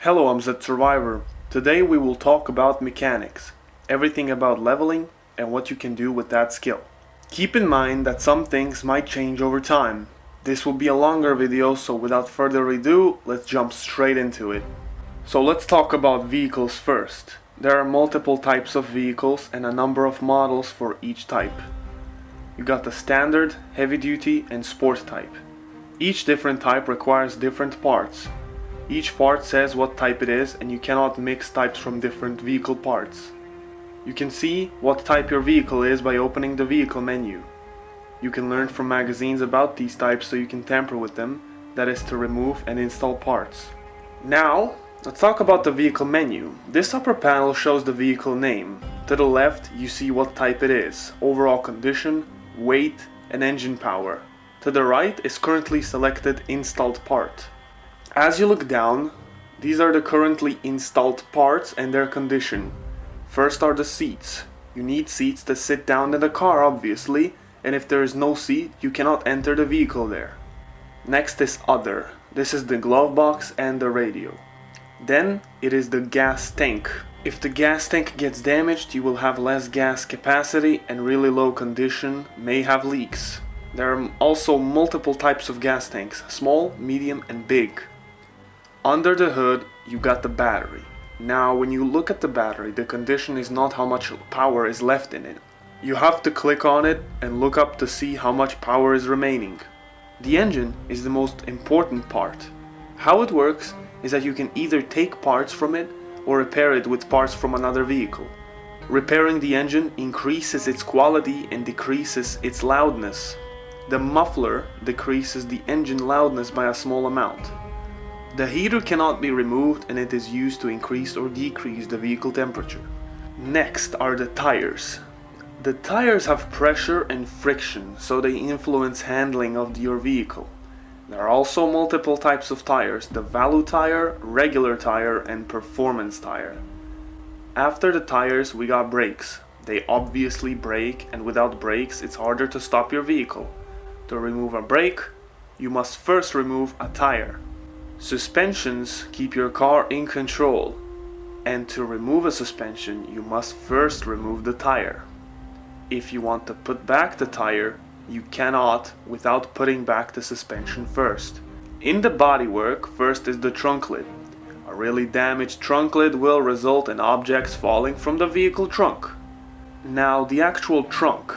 Hello, I'm Zach Survivor. Today we will talk about mechanics, everything about leveling and what you can do with that skill. Keep in mind that some things might change over time. This will be a longer video, so without further ado, let's jump straight into it. So let's talk about vehicles first. There are multiple types of vehicles and a number of models for each type. You got the standard, heavy duty and sport type. Each different type requires different parts. Each part says what type it is, and you cannot mix types from different vehicle parts. You can see what type your vehicle is by opening the vehicle menu. You can learn from magazines about these types so you can tamper with them, that is to remove and install parts. Now, let's talk about the vehicle menu. This upper panel shows the vehicle name. To the left, you see what type it is, overall condition, weight, and engine power. To the right is currently selected installed part. As you look down, these are the currently installed parts and their condition. First are the seats. You need seats to sit down in the car, obviously, and if there is no seat, you cannot enter the vehicle there. Next is other. This is the glove box and the radio. Then it is the gas tank. If the gas tank gets damaged, you will have less gas capacity and really low condition may have leaks. There are also multiple types of gas tanks, small, medium and big. Under the hood, you got the battery. Now, when you look at the battery, the condition is not how much power is left in it. You have to click on it and look up to see how much power is remaining. The engine is the most important part. How it works is that you can either take parts from it or repair it with parts from another vehicle. Repairing the engine increases its quality and decreases its loudness. The muffler decreases the engine loudness by a small amount. The heater cannot be removed and it is used to increase or decrease the vehicle temperature. Next are the tires. The tires have pressure and friction, so they influence handling of your vehicle. There are also multiple types of tires: the value tire, regular tire, and performance tire. After the tires, we got brakes. They obviously brake, and without brakes, it's harder to stop your vehicle. To remove a brake, you must first remove a tire. Suspensions keep your car in control, and to remove a suspension you must first remove the tire. If you want to put back the tire, you cannot without putting back the suspension first. In the bodywork, first is the trunk lid. A really damaged trunk lid will result in objects falling from the vehicle trunk. Now the actual trunk.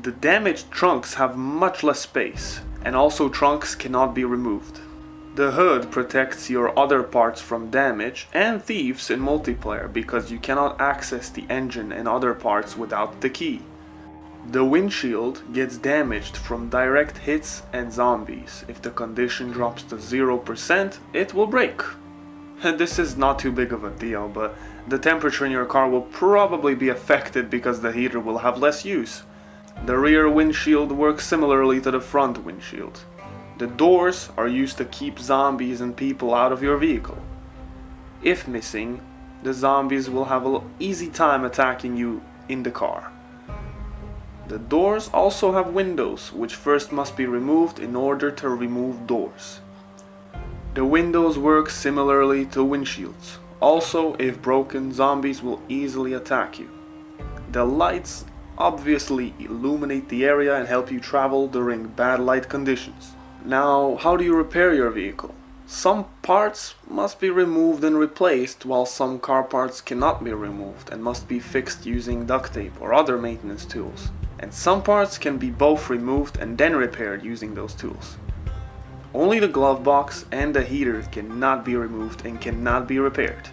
The damaged trunks have much less space, and also trunks cannot be removed. The hood protects your other parts from damage and thieves in multiplayer because you cannot access the engine and other parts without the key. The windshield gets damaged from direct hits and zombies. If the condition drops to 0%, it will break. This is not too big of a deal, but the temperature in your car will probably be affected because the heater will have less use. The rear windshield works similarly to the front windshield. The doors are used to keep zombies and people out of your vehicle. If missing, the zombies will have an easy time attacking you in the car. The doors also have windows, which first must be removed in order to remove doors. The windows work similarly to windshields. Also, if broken, zombies will easily attack you. The lights obviously illuminate the area and help you travel during bad light conditions. Now, how do you repair your vehicle? Some parts must be removed and replaced, while some car parts cannot be removed and must be fixed using duct tape or other maintenance tools. And some parts can be both removed and then repaired using those tools. Only the glove box and the heater cannot be removed and cannot be repaired.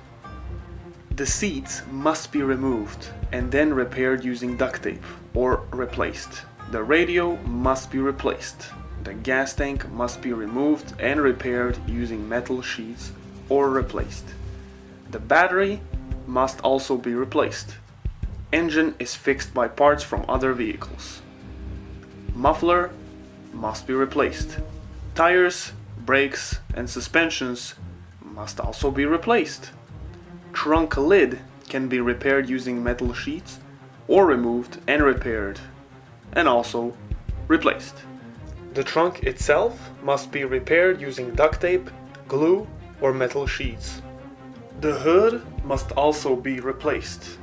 The seats must be removed and then repaired using duct tape or replaced. The radio must be replaced. The gas tank must be removed and repaired using metal sheets or replaced. The battery must also be replaced. Engine is fixed by parts from other vehicles. Muffler must be replaced. Tires, brakes, and suspensions must also be replaced. Trunk lid can be repaired using metal sheets or removed and repaired, and also replaced. The trunk itself must be repaired using duct tape, glue, or metal sheets. The hood must also be replaced.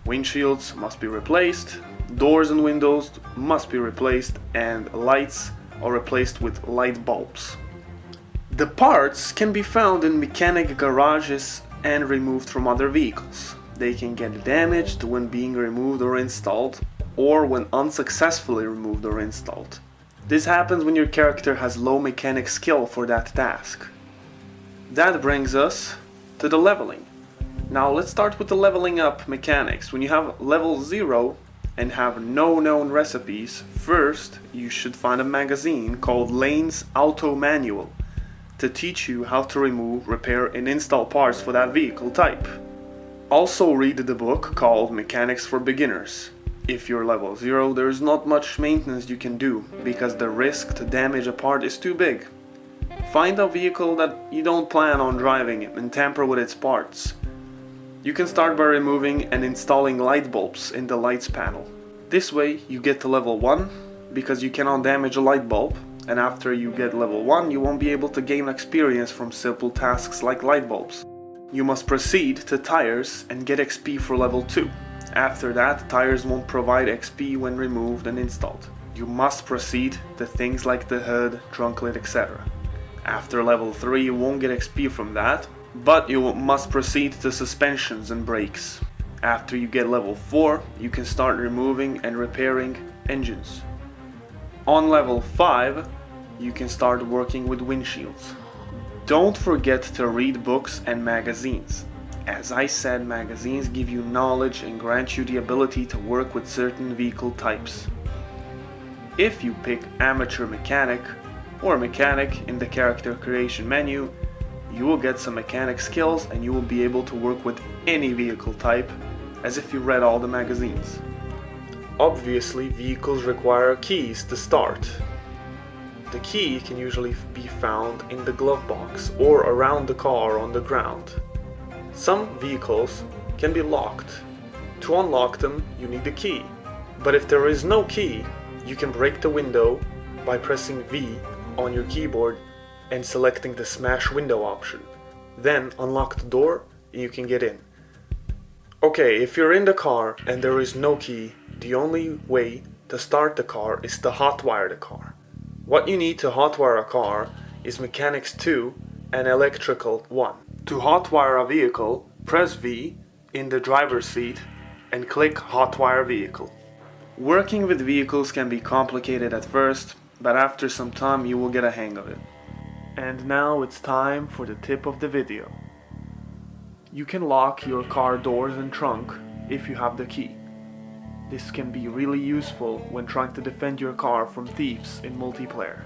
Windshields must be replaced, doors and windows must be replaced, and lights are replaced with light bulbs. The parts can be found in mechanic garages and removed from other vehicles. They can get damaged when being removed or installed, or when unsuccessfully removed or installed. This happens when your character has low mechanic skill for that task. That brings us to the leveling. Now let's start with the leveling up mechanics. When you have level 0 and have no known recipes, first you should find a magazine called Lane's Auto Manual to teach you how to remove, repair, and install parts for that vehicle type. Also read the book called Mechanics for Beginners. If you're level 0, there's not much maintenance you can do because the risk to damage a part is too big. Find a vehicle that you don't plan on driving and tamper with its parts. You can start by removing and installing light bulbs in the lights panel. This way you get to level 1 because you cannot damage a light bulb, and after you get level 1 you won't be able to gain experience from simple tasks like light bulbs. You must proceed to tires and get XP for level 2. After that, tires won't provide XP when removed and installed. You must proceed to things like the hood, trunk lid, etc. After level 3 you won't get XP from that, but you must proceed to suspensions and brakes. After you get level 4, you can start removing and repairing engines. On level 5, you can start working with windshields. Don't forget to read books and magazines. As I said, magazines give you knowledge and grant you the ability to work with certain vehicle types. If you pick amateur mechanic or mechanic in the character creation menu, you will get some mechanic skills and you will be able to work with any vehicle type as if you read all the magazines. Obviously, vehicles require keys to start. The key can usually be found in the glove box or around the car on the ground. Some vehicles can be locked. To unlock them, you need a key. But if there is no key, you can break the window by pressing V on your keyboard and selecting the smash window option. Then unlock the door and you can get in. Okay, if you're in the car and there is no key, the only way to start the car is to hotwire the car. What you need to hotwire a car is Mechanics 2 and Electrical 1. To hotwire a vehicle, press V in the driver's seat and click Hotwire Vehicle. Working with vehicles can be complicated at first, but after some time you will get a hang of it. And now it's time for the tip of the video. You can lock your car doors and trunk if you have the key. This can be really useful when trying to defend your car from thieves in multiplayer.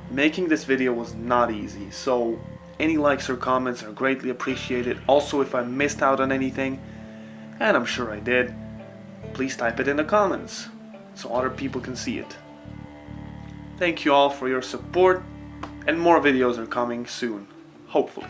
Making this video was not easy, so any likes or comments are greatly appreciated. Also, if I missed out on anything, and I'm sure I did, please type it in the comments so other people can see it. Thank you all for your support, and more videos are coming soon, hopefully.